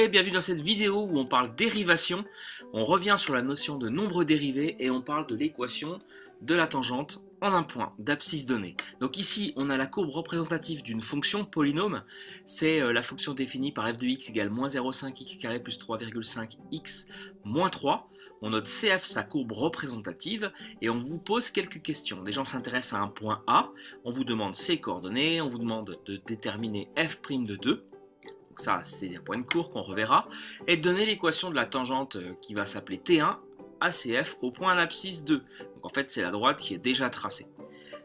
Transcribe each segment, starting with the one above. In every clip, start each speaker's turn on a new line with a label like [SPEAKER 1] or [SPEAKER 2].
[SPEAKER 1] et bienvenue dans cette vidéo où on parle dérivation. On revient sur la notion de nombre dérivé et on parle de l'équation de la tangente en un point d'abscisse donnée. Donc ici, on a la courbe représentative d'une fonction polynôme. C'est la fonction définie par f de x égale moins 0,5 x carré plus 3,5 x moins 3. On note CF, sa courbe représentative, et on vous pose quelques questions. Déjà, on s'intéresse à un point A, on vous demande ses coordonnées, on vous demande de déterminer f' de 2. Donc ça, c'est un point de cours qu'on reverra, et de donner l'équation de la tangente qui va s'appeler T1 ACF au point d'abscisse 2. Donc en fait, c'est la droite qui est déjà tracée.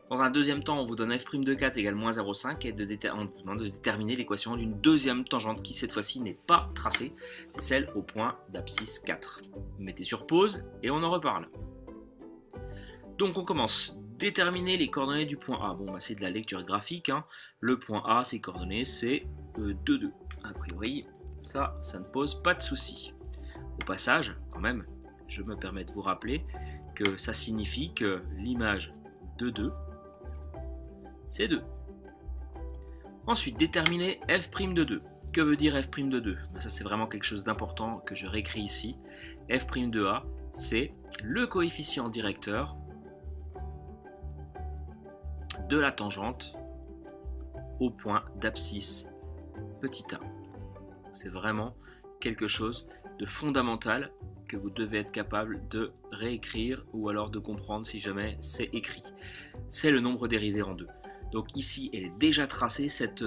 [SPEAKER 1] Dans un deuxième temps, on vous donne f' de 4 égale moins 0,5 et on vous demande de déterminer l'équation d'une deuxième tangente qui cette fois-ci n'est pas tracée, c'est celle au point d'abscisse 4. Vous mettez sur pause et on en reparle. Donc on commence. Déterminer les coordonnées du point A. Bon, c'est de la lecture graphique. Le point A, ses coordonnées, c'est 2, 2. A priori, ça ne pose pas de souci. Au passage, quand même, je me permets de vous rappeler que ça signifie que l'image de 2, c'est 2. Ensuite, déterminer f' de 2. Que veut dire f' de 2 ? Ça, c'est vraiment quelque chose d'important que je réécris ici. f' de A, c'est le coefficient directeur de la tangente au point d'abscisse petit a. C'est vraiment quelque chose de fondamental que vous devez être capable de réécrire ou alors de comprendre si jamais c'est écrit. C'est le nombre dérivé en 2. Donc ici, elle est déjà tracée, cette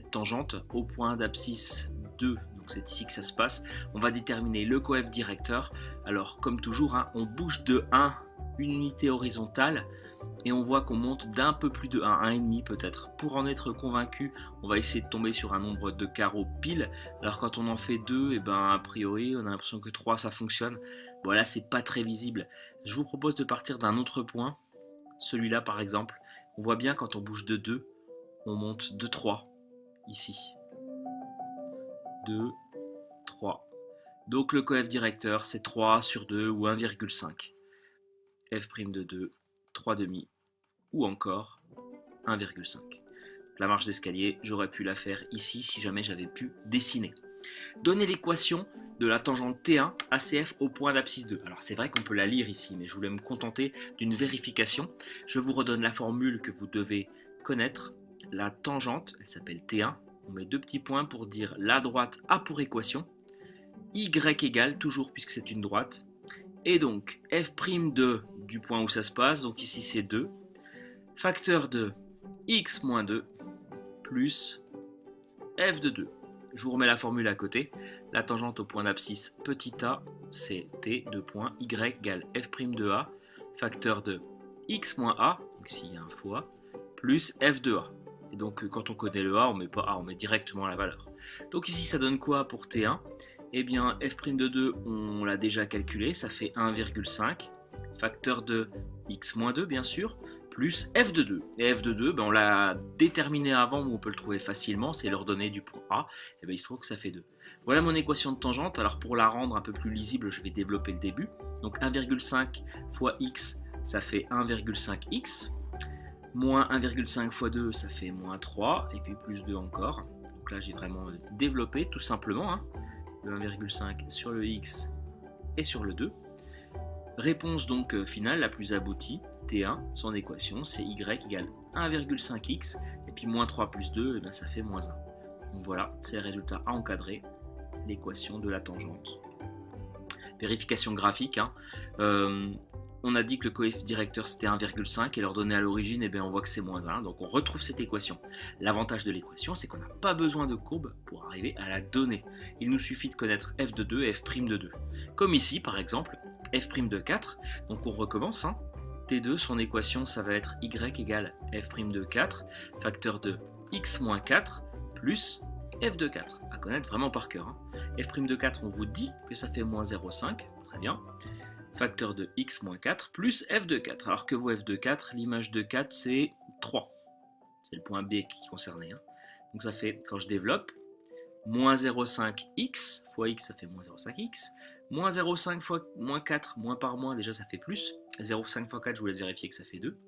[SPEAKER 1] tangente au point d'abscisse 2. Donc c'est ici que ça se passe. On va déterminer le coef directeur. Alors comme toujours, on bouge de 1, une unité horizontale, et on voit qu'on monte d'un peu plus de 1, 1,5 peut-être. Pour en être convaincu, on va essayer de tomber sur un nombre de carreaux pile. Alors quand on en fait 2, a priori, on a l'impression que 3 ça fonctionne. Bon là, c'est pas très visible. Je vous propose de partir d'un autre point. Celui-là par exemple. On voit bien quand on bouge de 2, on monte de 3 ici. 2, 3. Donc le coef directeur, c'est 3 sur 2 ou 1,5. f' de 2, 3 demi ou encore 1,5. La marche d'escalier, j'aurais pu la faire ici si jamais j'avais pu dessiner. Donner l'équation de la tangente T1 ACF au point d'abscisse 2. Alors c'est vrai qu'on peut la lire ici, mais je voulais me contenter d'une vérification. Je vous redonne la formule que vous devez connaître. La tangente, elle s'appelle T1. On met deux petits points pour dire la droite a pour équation. Y égale, toujours puisque c'est une droite. Et donc f' de du point où ça se passe, donc ici c'est 2, facteur de x moins 2 plus f de 2. Je vous remets la formule à côté. La tangente au point d'abscisse petit a, c'est t, 2 points, y égale f' de a, facteur de x moins a, donc ici il y a un faux a, plus f de a. Et donc quand on connaît le a, on met pas a, on met directement la valeur. Donc ici ça donne quoi pour T1 ? Eh bien f' de 2, on l'a déjà calculé, ça fait 1,5, facteur de x moins 2 bien sûr, plus f de 2. Et f de 2, on l'a déterminé avant, mais on peut le trouver facilement, c'est l'ordonnée du point A, et il se trouve que ça fait 2. Voilà mon équation de tangente. Alors pour la rendre un peu plus lisible, je vais développer le début. Donc 1,5 fois x, ça fait 1,5x, moins 1,5 fois 2, ça fait moins 3, et puis plus 2 encore. Donc là j'ai vraiment développé tout simplement, le 1,5 sur le x et sur le 2. Réponse donc finale la plus aboutie, T1, son équation, c'est y égale 1,5x, et puis moins 3 plus 2, ça fait moins 1. Donc voilà, c'est le résultat à encadrer, l'équation de la tangente. Vérification graphique, on a dit que le coef directeur c'était 1,5 et l'ordonnée à l'origine, on voit que c'est moins 1, donc on retrouve cette équation. L'avantage de l'équation, c'est qu'on n'a pas besoin de courbe pour arriver à la donner. Il nous suffit de connaître f de 2 et f' de 2. Comme ici par exemple, f' de 4, donc on recommence. T2, son équation, ça va être y égale f' de 4, facteur de x moins 4 plus f de 4, à connaître vraiment par cœur. F' de 4, on vous dit que ça fait moins 0,5, très bien. Facteur de x moins 4 plus f de 4. Alors que vaut f de 4 ? L'image de 4, c'est 3. C'est le point B qui est concerné. Donc ça fait, quand je développe, moins 0,5x fois x, ça fait moins 0,5x. Moins 0,5 fois moins 4, moins par moins, déjà ça fait plus. 0,5 fois 4, je vous laisse vérifier que ça fait 2.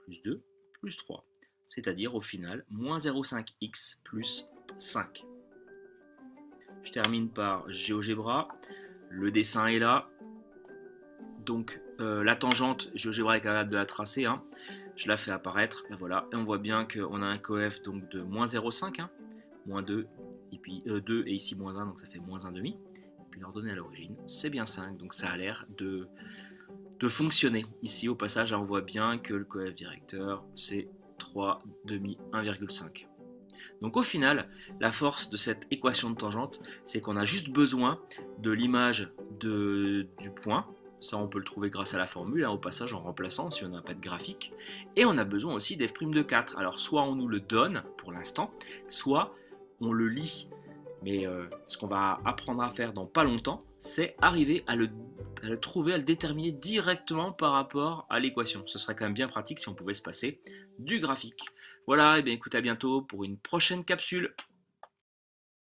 [SPEAKER 1] Plus 2, plus 3. C'est-à-dire, au final, moins 0,5x plus 5. Je termine par GeoGebra. Le dessin est là. Donc la tangente, GeoGebra est capable de la tracer. Hein. Je la fais apparaître. Ben voilà. Et on voit bien qu'on a un coef donc, de moins 0,5. Hein. Moins 2. Et puis 2 et ici moins 1. Donc ça fait moins 1,5. Et puis l'ordonnée à l'origine, c'est bien 5. Donc ça a l'air de fonctionner. Ici au passage, on voit bien que le coef directeur, c'est 3,5, 1,5. Donc au final, la force de cette équation de tangente, c'est qu'on a juste besoin de l'image du point. Ça, on peut le trouver grâce à la formule, hein, au passage en remplaçant si on n'a pas de graphique. Et on a besoin aussi d'f' de 4. Alors soit on nous le donne pour l'instant, soit on le lit. Mais ce qu'on va apprendre à faire dans pas longtemps, c'est arriver à le trouver, à le déterminer directement par rapport à l'équation. Ce serait quand même bien pratique si on pouvait se passer du graphique. Voilà, et bien écoute, à bientôt pour une prochaine capsule.